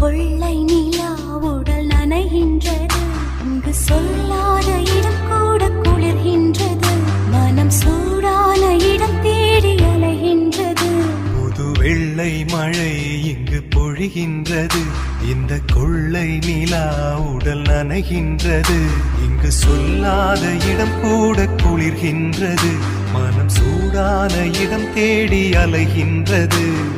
கொள்ளை நிலா உடல் நனைகின்றது. இங்கு சொல்லாத இடம் கூட குளிர்கின்றது. மனம் சூடான இடம் தேடி அலைகின்றது. புது வெள்ளை மழை இங்கு பொழிகின்றது. இந்த கொள்ளை நிலா உடல் நனைகின்றது. இங்கு சொல்லாத இடம் கூட குளிர்கின்றது. மனம் சூடான இடம் தேடி அலைகின்றது.